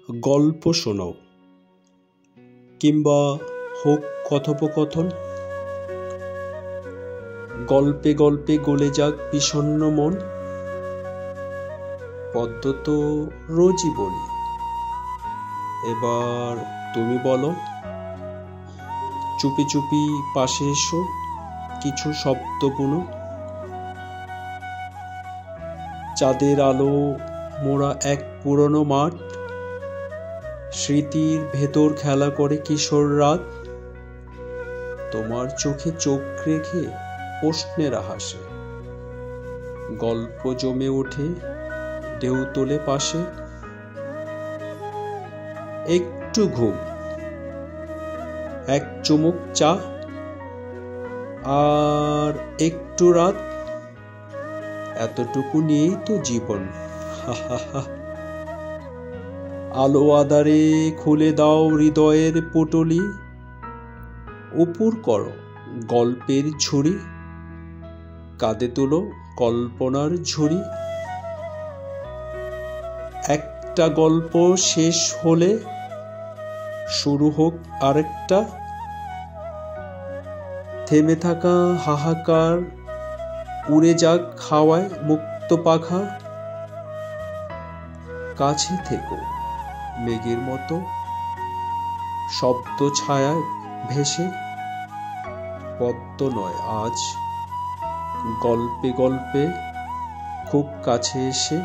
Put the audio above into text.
গল্প শোনাও কিংবা হোক কথোপকথন। গল্পে গল্পে গলে যাক বিষণ্ণ মন। পদ্য তো রোজই বলি, এবার তুমি বলো। চুপি চুপি পাশে এসো, কিছু শব্দ বুনো। চাঁদের আলো মোড়া এক পুরনো মাঠ, স্মৃতির ভেতর খেলা করে কিশোর রাত। তোমার চোখে চোখ রেখে প্রশ্নেরা হাসে, গল্প জমে ওঠে ঢেউ তোলে পাশে। একটু ঘুম, এক চুমুক চা, আর একটু রাত, এতটুকু নিয়েই তো জীবন। আলো আঁধারে খুলে দাও হৃদয়ের পুটুলি, উপর করো গল্পের ঝুড়ি, কাঁধে তোলো কল্পনার ঝুড়ি। একটা গল্প শেষ হলে শুরু হোক আরেকটা। থেমে থাকা হাহাকার উড়ে যাক হাওয়ায় মুক্ত পাখা। কাছে থেকো মেঘের মতো, শব্দ ছায়ায় ভেসে। পদ্য নয় আজ, গল্পে গল্পে খুব কাছে এসে।